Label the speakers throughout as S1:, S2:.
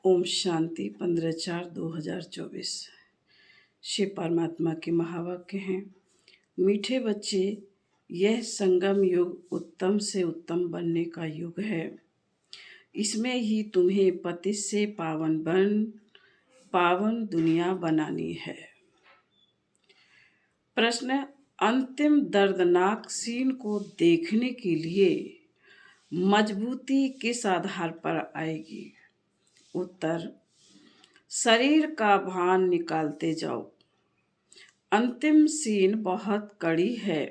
S1: ओम शांति 15/4/2024। शिव परमात्मा के महावाक्य हैं। मीठे बच्चे, यह संगम युग उत्तम से उत्तम बनने का युग है। इसमें ही तुम्हें पति से पावन दुनिया बनानी है। प्रश्न: अंतिम दर्दनाक सीन को देखने के लिए मजबूती किस आधार पर आएगी? उत्तर: शरीर का भान निकालते जाओ। अंतिम सीन बहुत कड़ी है।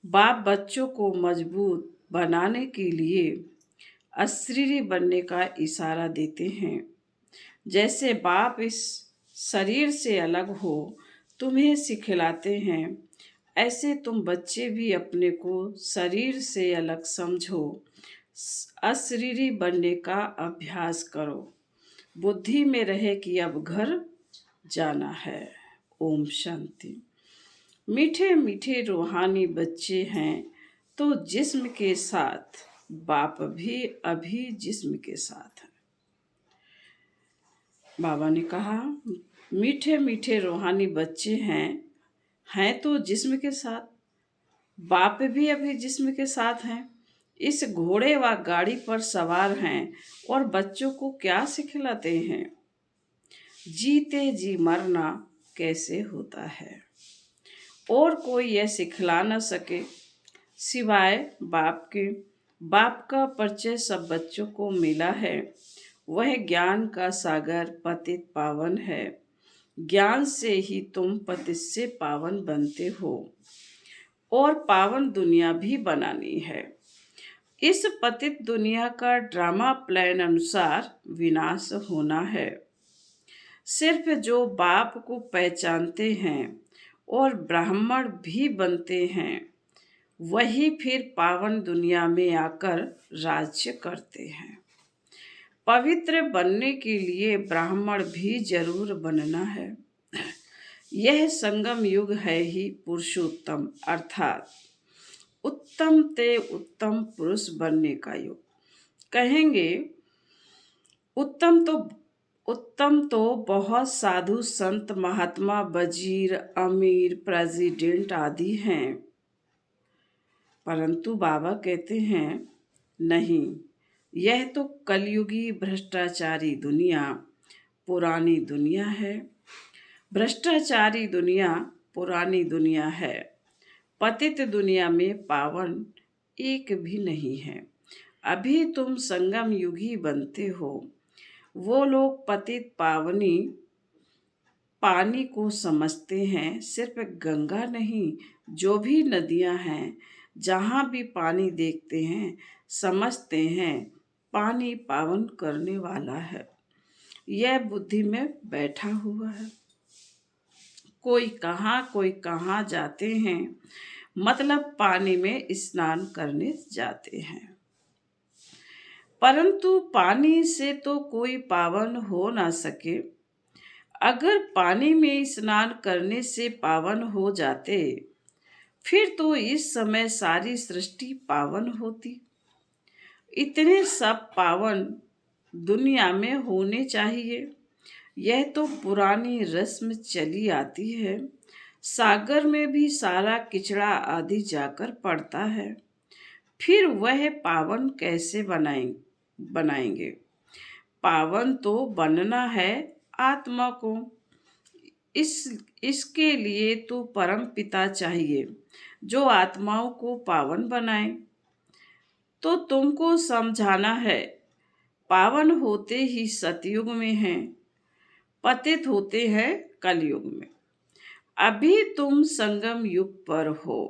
S1: बाप बच्चों को मजबूत बनाने के लिए अशरीरी बनने का इशारा देते हैं। जैसे बाप इस शरीर से अलग हो तुम्हें सिखलाते हैं, ऐसे तुम बच्चे भी अपने को शरीर से अलग समझो, अशरीरी बनने का अभ्यास करो। बुद्धि में रहे कि अब घर जाना है। ओम शांति। मीठे मीठे रूहानी बच्चे हैं तो जिस्म के साथ बाप भी अभी जिस्म के साथ है। बाबा ने कहा, मीठे मीठे रूहानी बच्चे हैं तो जिस्म के साथ, बाप भी अभी जिस्म के साथ हैं। इस घोड़े व गाड़ी पर सवार हैं और बच्चों को क्या सिखलाते हैं? जीते जी मरना कैसे होता है, और कोई यह सिखला न सके सिवाय बाप के। बाप का परिचय सब बच्चों को मिला है। वह ज्ञान का सागर पतित पावन है। ज्ञान से ही तुम पतित से पावन बनते हो और पावन दुनिया भी बनानी है। इस पतित दुनिया का ड्रामा प्लान अनुसार विनाश होना है। सिर्फ जो बाप को पहचानते हैं और ब्राह्मण भी बनते हैं, वही फिर पावन दुनिया में आकर राज्य करते हैं। पवित्र बनने के लिए ब्राह्मण भी जरूर बनना है। यह संगम युग है ही पुरुषोत्तम अर्थात उत्तम ते उत्तम पुरुष बनने का युग। कहेंगे उत्तम तो बहुत साधु संत महात्मा वजीर अमीर प्रेसिडेंट आदि हैं, परंतु बाबा कहते हैं नहीं, यह तो कलयुगी भ्रष्टाचारी दुनिया पुरानी दुनिया है। भ्रष्टाचारी दुनिया पुरानी दुनिया है। पतित दुनिया में पावन एक भी नहीं है। अभी तुम संगम युगी बनते हो। वो लोग पतित पावनी पानी को समझते हैं। सिर्फ गंगा नहीं, जो भी नदियां हैं, जहाँ भी पानी देखते हैं, समझते हैं पानी पावन करने वाला है। यह बुद्धि में बैठा हुआ है। कोई कहाँ जाते हैं, मतलब पानी में स्नान करने जाते हैं। परंतु पानी से तो कोई पावन हो ना सके। अगर पानी में स्नान करने से पावन हो जाते, फिर तो इस समय सारी सृष्टि पावन होती। इतने सब पावन दुनिया में होने चाहिए। यह तो पुरानी रस्म चली आती है। सागर में भी सारा किचड़ा आदि जाकर पड़ता है। फिर वह पावन कैसे बनाएंगे? पावन तो बनना है आत्मा को। इसके लिए तो परम पिता चाहिए जो आत्माओं को पावन बनाए। तो तुमको समझाना है, पावन होते ही सतयुग में हैं, पतित होते हैं कलयुग में। अभी तुम संगम युग पर हो।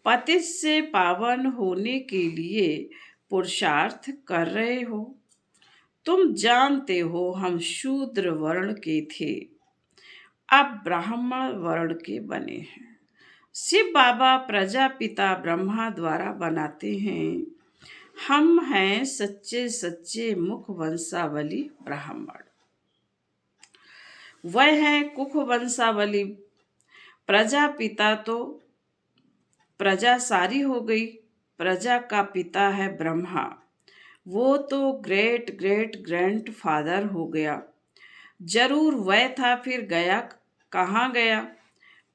S1: पतित से पावन होने के लिए पुरुषार्थ कर रहे हो। तुम जानते हो हम शूद्र वर्ण के थे, अब ब्राह्मण वर्ण के बने हैं। शिव बाबा प्रजापिता ब्रह्मा द्वारा बनाते हैं। हम हैं सच्चे सच्चे मुख वंशावली ब्राह्मण। वह है कुख वंशावली। प्रजापिता तो प्रजा सारी हो गई। प्रजा का पिता है ब्रह्मा वो तो ग्रेट ग्रेट ग्रैंड फादर हो गया। जरूर वह था, फिर गया कहाँ गया?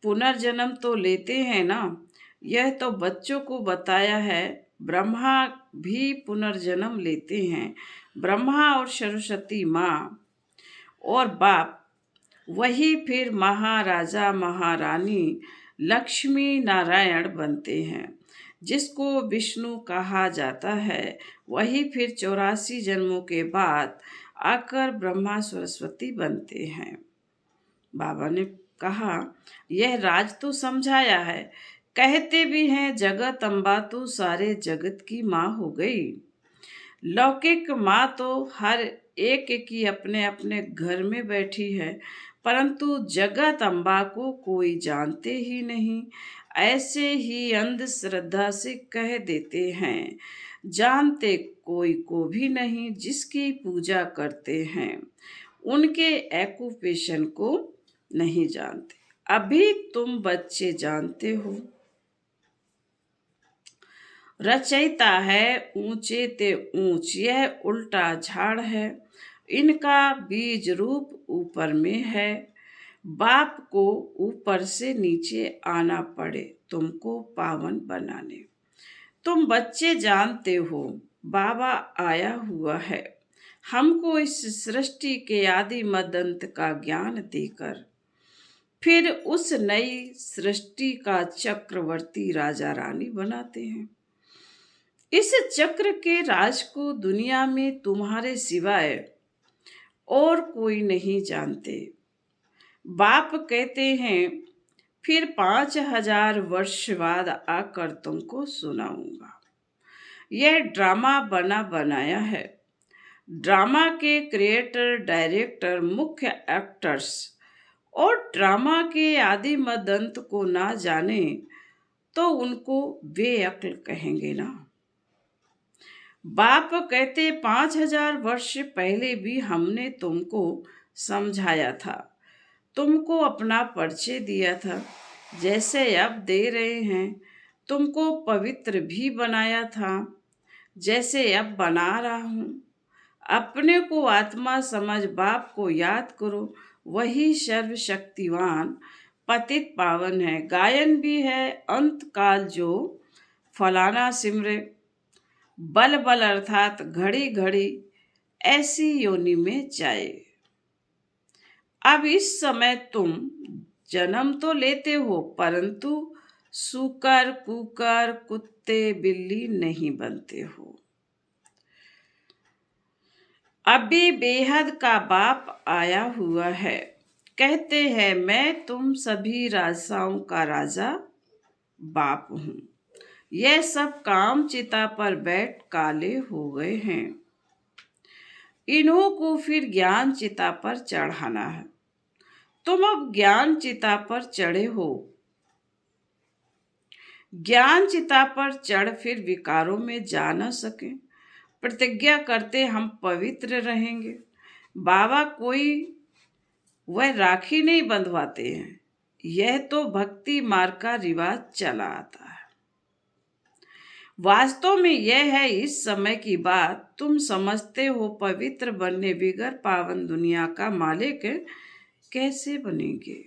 S1: पुनर्जन्म तो लेते हैं ना। यह तो बच्चों को बताया है। ब्रह्मा भी पुनर्जन्म लेते हैं। ब्रह्मा और सरस्वती माँ और बाप वही फिर महाराजा महारानी लक्ष्मी नारायण बनते हैं। जिसको विष्णु कहा जाता है वही फिर 84 जन्मों के बाद आकर ब्रह्मा सरस्वती बनते हैं। बाबा ने कहा, यह राज तो समझाया है। कहते भी हैं जगत अम्बा तो सारे जगत की माँ हो गई। लौकिक माँ तो हर एक की अपने अपने घर में बैठी है, परंतु जगत अम्बा को कोई जानते ही नहीं। ऐसे ही अंधश्रद्धा से कह देते हैं, जानते कोई को भी नहीं। जिसकी पूजा करते हैं उनके एक्यूपेशन को नहीं जानते। अभी तुम बच्चे जानते हो। रचयिता है ऊंचे ते ऊंच, यह उल्टा झाड़ है। इनका बीज रूप ऊपर में है। बाप को ऊपर से नीचे आना पड़े तुमको पावन बनाने। तुम बच्चे जानते हो बाबा आया हुआ है हमको इस सृष्टि के आदि मदंत का ज्ञान देकर फिर उस नई सृष्टि का चक्रवर्ती राजा रानी बनाते हैं। इस चक्र के राज को दुनिया में तुम्हारे सिवाय और कोई नहीं जानते। बाप कहते हैं फिर 5000 वर्ष बाद आकर तुमको सुनाऊंगा। यह ड्रामा बना बनाया है। ड्रामा के क्रिएटर, डायरेक्टर, मुख्य एक्टर्स और ड्रामा के आदि मदंत को ना जाने तो उनको बेअक्ल कहेंगे ना। बाप कहते 5000 वर्ष पहले भी हमने तुमको समझाया था, तुमको अपना परिचय दिया था, जैसे अब दे रहे हैं। तुमको पवित्र भी बनाया था, जैसे अब बना रहा हूँ। अपने को आत्मा समझ बाप को याद करो, वही सर्वशक्तिवान पतित पावन है। गायन भी है अंत काल जो फलाना सिमरे, बल बल अर्थात घड़ी घड़ी ऐसी योनि में जाए। अब इस समय तुम जन्म तो लेते हो, परंतु सूकर कुकर कुत्ते बिल्ली नहीं बनते हो। अभी बेहद का बाप आया हुआ है। कहते हैं मैं तुम सभी राजाओं का राजा बाप हूँ। यह सब काम चिता पर बैठ काले हो गए हैं। इन्हों को फिर ज्ञान चिता पर चढ़ाना है। तुम अब ज्ञान चिता पर चढ़े हो। ज्ञान चिता पर चढ़ फिर विकारों में जा न सके। प्रतिज्ञा करते हम पवित्र रहेंगे। बाबा कोई वह राखी नहीं बंधवाते हैं। यह तो भक्ति मार्ग का रिवाज चला आता है। वास्तव में यह है इस समय की बात। तुम समझते हो पवित्र बनने बिगर पावन दुनिया का मालिक कैसे बनेंगे।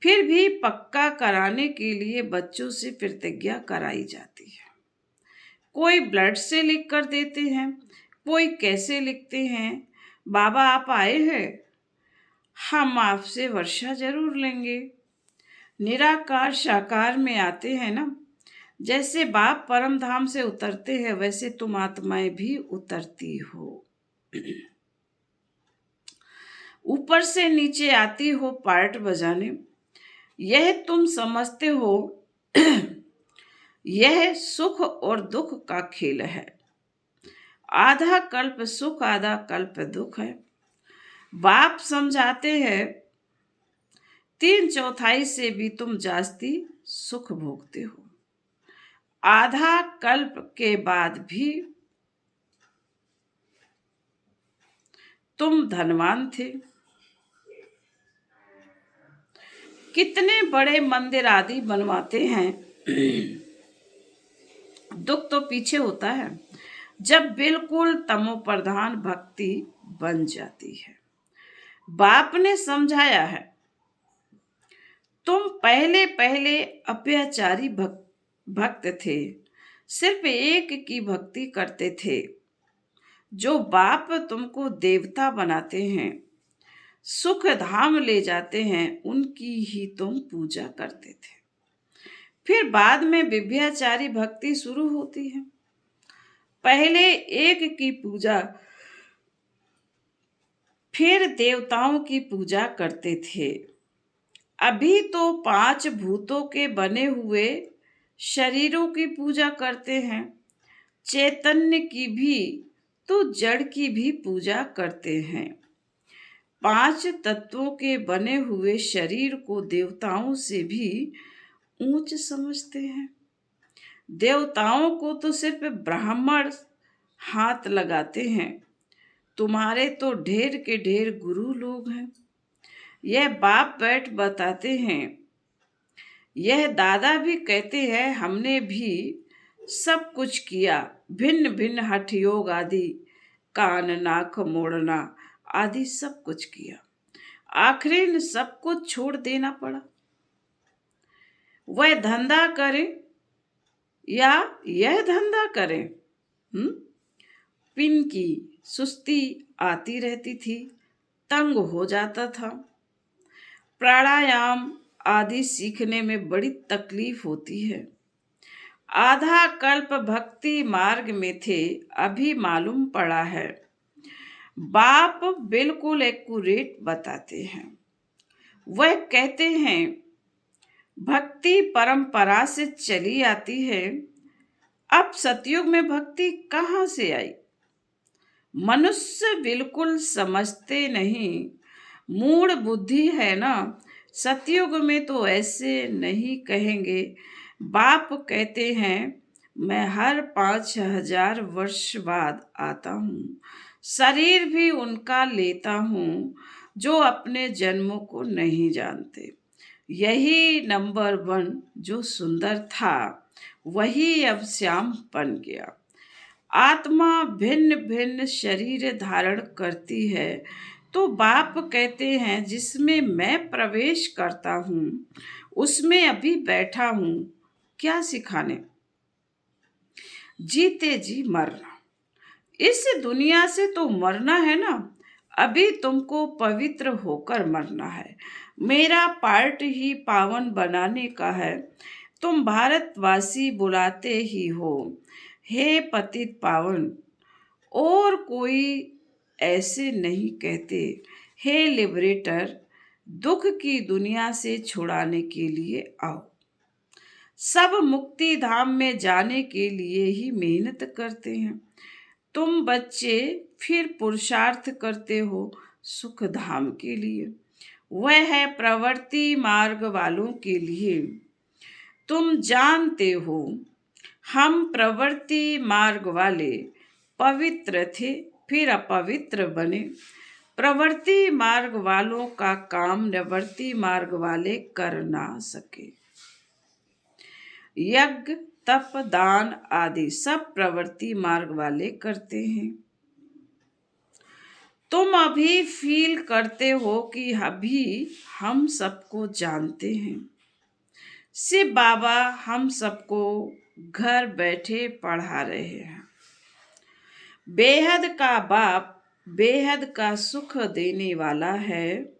S1: फिर भी पक्का कराने के लिए बच्चों से प्रतिज्ञा कराई जाती है। कोई ब्लड से लिख कर देते हैं, कोई कैसे लिखते हैं। बाबा आप आए हैं, हम आपसे वर्षा जरूर लेंगे। निराकार साकार में आते हैं ना। जैसे बाप परम धाम से उतरते हैं वैसे तुम आत्माएं भी उतरती हो। ऊपर से नीचे आती हो पार्ट बजाने। यह तुम समझते हो यह सुख और दुख का खेल है। आधा कल्प सुख आधा कल्प दुख है। बाप समझाते हैं 3/4 से भी तुम जास्ती सुख भोगते हो। आधा कल्प के बाद भी तुम धनवान थे। कितने बड़े मंदिर आदि बनवाते हैं। दुख तो पीछे होता है। जब बिल्कुल तमोप्रधान भक्ति बन जाती है। बाप ने समझाया है, तुम पहले पहले अत्याचारी भक्त थे, सिर्फ एक की भक्ति करते थे। जो बाप तुमको देवता बनाते हैं, सुख धाम ले जाते हैं, उनकी ही तुम पूजा करते थे। फिर बाद में विभ्याचारी भक्ति शुरू होती है। पहले एक की पूजा, फिर देवताओं की पूजा करते थे। अभी तो 5 भूतों के बने हुए शरीरों की पूजा करते हैं। चैतन्य की भी तो जड़ की भी पूजा करते हैं। 5 तत्वों के बने हुए शरीर को देवताओं से भी ऊंच समझते हैं। देवताओं को तो सिर्फ ब्राह्मण हाथ लगाते हैं। तुम्हारे तो ढेर के ढेर गुरु लोग हैं। यह बाप बैठ बताते हैं, यह दादा भी कहते हैं, हमने भी सब कुछ किया, भिन्न भिन्न हठ योग आदि, कान नाक मोड़ना आदि सब कुछ किया। आखिरी में सब कुछ छोड़ देना पड़ा। वह धंधा करें या यह धंधा करें, पिन की सुस्ती आती रहती थी, तंग हो जाता था। प्राणायाम आदि सीखने में बड़ी तकलीफ होती है। आधा कल्प भक्ति मार्ग में थे, अभी मालूम पड़ा है। बाप बिल्कुल एक्यूरेट बताते हैं। वह कहते हैं, भक्ति परंपरा से चली आती है। अब सतयुग में भक्ति कहाँ से आई? मनुष्य बिल्कुल समझते नहीं, मूढ़ बुद्धि है ना। सतयुग में तो ऐसे नहीं कहेंगे। बाप कहते हैं, मैं हर 5000 वर्ष बाद आता हूँ, शरीर भी उनका लेता हूँ जो अपने जन्मों को नहीं जानते। यही नंबर 1 जो सुंदर था, वही अब श्याम बन गया। आत्मा भिन्न भिन्न शरीर धारण करती है, तो बाप कहते हैं, जिसमें मैं प्रवेश करता हूँ उसमें अभी बैठा हूँ, क्या सिखाने? जीते जी मरना। इस दुनिया से तो मरना है ना, अभी तुमको पवित्र होकर मरना है। मेरा पार्ट ही पावन बनाने का है। तुम भारतवासी बुलाते ही हो, हे पतित पावन, और कोई ऐसे नहीं कहते। हे लिबरेटर, दुख की दुनिया से छुड़ाने के लिए आओ। सब मुक्ति धाम में जाने के लिए ही मेहनत करते हैं। तुम बच्चे फिर पुरुषार्थ करते हो सुख धाम के लिए, वह है प्रवृत्ति मार्ग वालों के लिए। तुम जानते हो, हम प्रवृत्ति मार्ग वाले पवित्र थे, फिर अपवित्र बने। प्रवृत्ति मार्ग वालों का काम निवृत्ति मार्ग वाले कर ना सके। यज्ञ तप दान आदि सब प्रवृत्ति मार्ग वाले करते हैं। तुम अभी फील करते हो कि अभी हम सबको जानते हैं। शिव बाबा हम सबको घर बैठे पढ़ा रहे हैं। बेहद का बाप बेहद का सुख देने वाला है।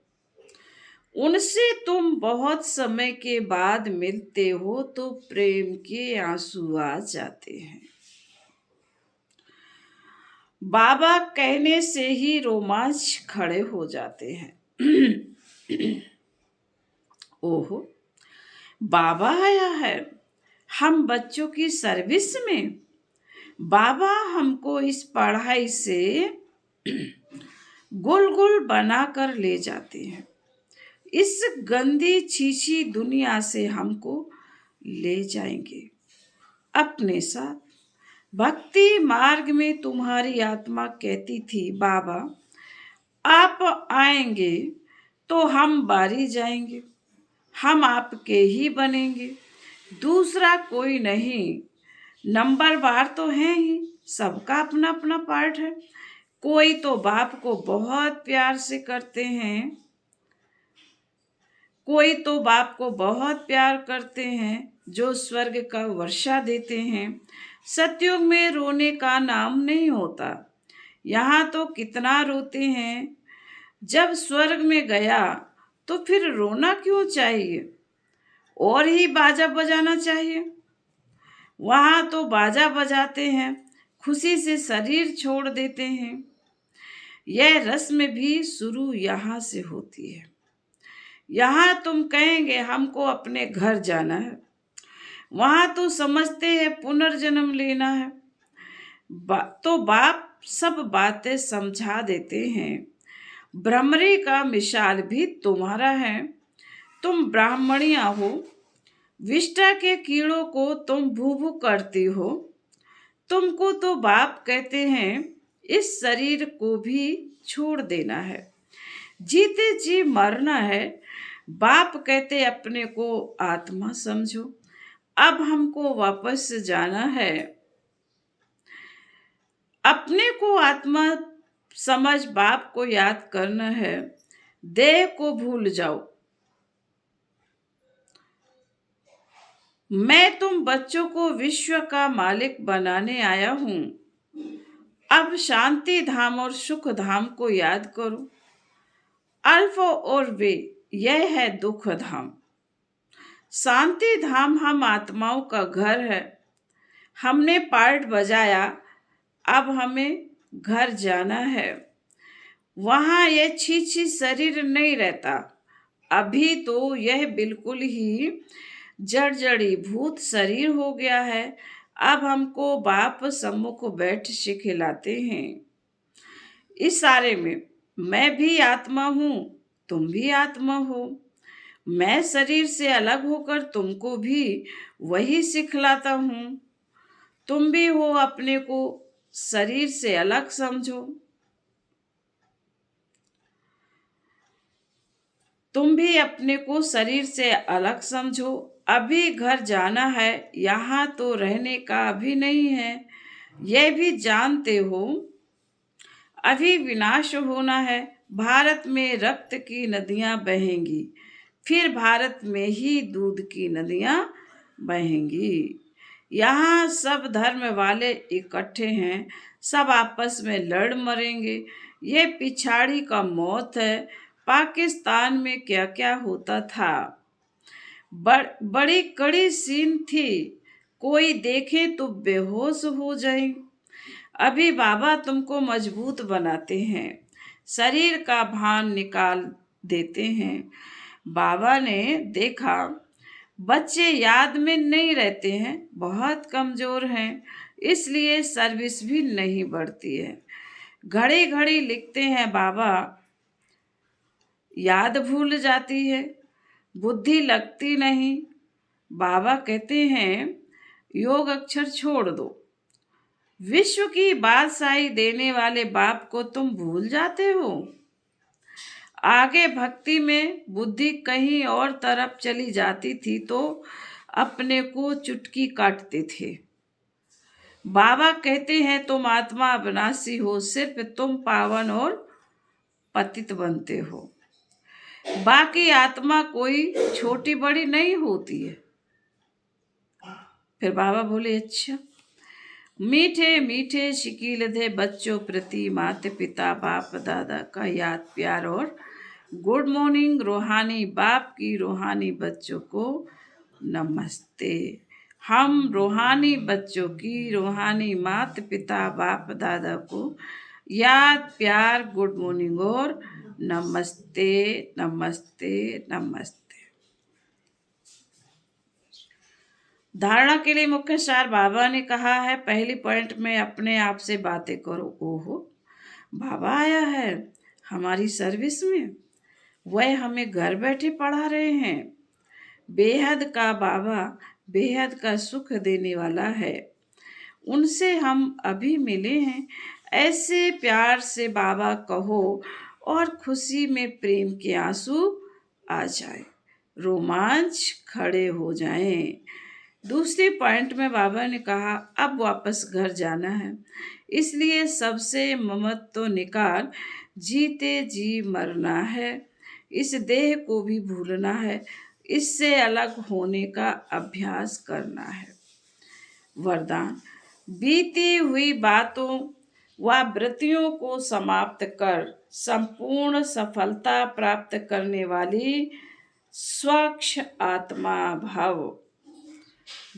S1: उनसे तुम बहुत समय के बाद मिलते हो तो प्रेम के आंसू आ जाते हैं। बाबा कहने से ही रोमांच खड़े हो जाते हैं। ओहो, बाबा आया है, हम बच्चों की सर्विस में। बाबा हमको इस पढ़ाई से गुल गुल बना कर ले जाते हैं। इस गंदी छीछी दुनिया से हमको ले जाएंगे अपने साथ। भक्ति मार्ग में तुम्हारी आत्मा कहती थी, बाबा आप आएंगे तो हम बारी जाएंगे, हम आपके ही बनेंगे, दूसरा कोई नहीं। नंबर वार तो है ही, सबका अपना अपना पार्ट है। कोई तो बाप को बहुत प्यार से करते हैं, कोई तो बाप को बहुत प्यार करते हैं, जो स्वर्ग का वर्षा देते हैं। सतयुग में रोने का नाम नहीं होता। यहाँ तो कितना रोते हैं। जब स्वर्ग में गया तो फिर रोना क्यों चाहिए, और ही बाजा बजाना चाहिए। वहाँ तो बाजा बजाते हैं, खुशी से शरीर छोड़ देते हैं। यह रस्म भी शुरू यहाँ से होती है। यहाँ तुम कहेंगे हमको अपने घर जाना है, वहाँ तो समझते हैं पुनर्जन्म लेना है। तो बाप सब बातें समझा देते हैं। भ्रमरी का मिसाल भी तुम्हारा है। तुम ब्राह्मणिया हो, विष्टा के कीड़ों को तुम भू भू करती हो। तुमको तो बाप कहते हैं इस शरीर को भी छोड़ देना है, जीते जी मरना है। बाप कहते अपने को आत्मा समझो। अब हमको वापस जाना है। अपने को आत्मा समझ बाप को याद करना है। देह को भूल जाओ। मैं तुम बच्चों को विश्व का मालिक बनाने आया हूं। अब शांति धाम और सुख धाम को याद करो। अल्फ और वे, यह है दुख धाम। शांति धाम हम आत्माओं का घर है। हमने पार्ट बजाया, अब हमें घर जाना है। वहाँ यह छी शरीर नहीं रहता। अभी तो यह बिल्कुल ही जड़ी भूत शरीर हो गया है। अब हमको बाप सम्मुख बैठ से खिलाते हैं। इस सारे में मैं भी आत्मा हूँ, तुम भी आत्मा हो। मैं शरीर से अलग होकर तुमको भी वही सिखलाता हूँ। तुम भी हो, अपने को शरीर से अलग समझो। तुम भी अपने को शरीर से अलग समझो। अभी घर जाना है, यहाँ तो रहने का अभी नहीं है, यह भी जानते हो। अभी विनाश होना है। भारत में रक्त की नदियां बहेंगी, फिर भारत में ही दूध की नदियां बहेंगी। यहाँ सब धर्म वाले इकट्ठे हैं, सब आपस में लड़ मरेंगे। ये पिछाड़ी का मौत है। पाकिस्तान में क्या क्या होता था, बड़ी कड़ी सीन थी। कोई देखे तो बेहोश हो जाए। अभी बाबा तुमको मजबूत बनाते हैं, शरीर का भान निकाल देते हैं। बाबा ने देखा बच्चे याद में नहीं रहते हैं, बहुत कमजोर हैं, इसलिए सर्विस भी नहीं बढ़ती है। घड़ी घड़ी लिखते हैं बाबा, याद भूल जाती है, बुद्धि लगती नहीं। बाबा कहते हैं योग अक्षर छोड़ दो। विश्व की बादशाही देने वाले बाप को तुम भूल जाते हो। आगे भक्ति में बुद्धि कहीं और तरफ चली जाती थी तो अपने को चुटकी काटते थे। बाबा कहते हैं तुम आत्मा अविनाशी हो, सिर्फ तुम पावन और पतित बनते हो। बाकी आत्मा कोई छोटी बड़ी नहीं होती है। फिर बाबा बोले अच्छा। मीठे मीठे शिकील थे बच्चों प्रति माता पिता बाप दादा का याद प्यार और गुड मॉर्निंग। रूहानी बाप की रूहानी बच्चों को नमस्ते। हम रूहानी बच्चों की रूहानी माता पिता बाप दादा को याद प्यार गुड मॉर्निंग और नमस्ते नमस्ते नमस्ते। धारणा के लिए मुख्य सार बाबा ने कहा है, पहली पॉइंट में अपने आप से बातें करो। ओहो, बाबा आया है हमारी सर्विस में, वह हमें घर बैठे पढ़ा रहे हैं। बेहद का बाबा बेहद का सुख देने वाला है, उनसे हम अभी मिले हैं। ऐसे प्यार से बाबा कहो और खुशी में प्रेम के आंसू आ जाए, रोमांच खड़े हो जाएं। दूसरी पॉइंट में बाबा ने कहा अब वापस घर जाना है, इसलिए सबसे ममत्व निकाल, जीते जी मरना है, इस देह को भी भूलना है, इससे अलग होने का अभ्यास करना है। वरदान: बीती हुई बातों व वृत्तियों को समाप्त कर संपूर्ण सफलता प्राप्त करने वाली स्वच्छ आत्मा भव।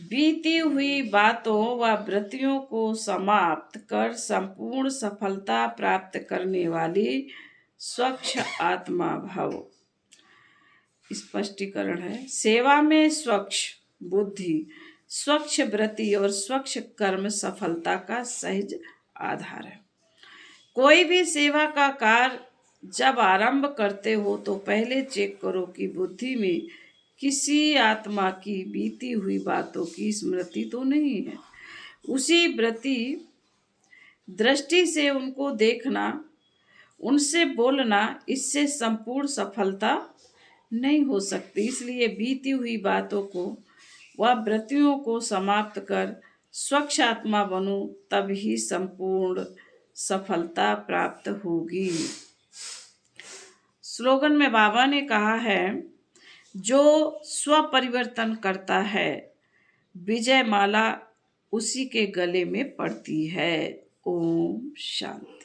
S1: बीती हुई बातों व वृत्तियों को समाप्त कर संपूर्ण सफलता प्राप्त करने वाली स्वच्छ आत्मा भव। स्पष्टीकरण है, सेवा में स्वच्छ बुद्धि, स्वच्छ वृत्ति और स्वच्छ कर्म सफलता का सहज आधार है। कोई भी सेवा का कार्य जब आरंभ करते हो तो पहले चेक करो कि बुद्धि में किसी आत्मा की बीती हुई बातों की स्मृति तो नहीं है। उसी वृत्ति दृष्टि से उनको देखना, उनसे बोलना, इससे संपूर्ण सफलता नहीं हो सकती। इसलिए बीती हुई बातों को व वृत्तियों को समाप्त कर स्वच्छ आत्मा बनो, तभी संपूर्ण सफलता प्राप्त होगी। स्लोगन में बाबा ने कहा है, जो स्वपरिवर्तन करता है विजय माला उसी के गले में पड़ती है। ओम शांति।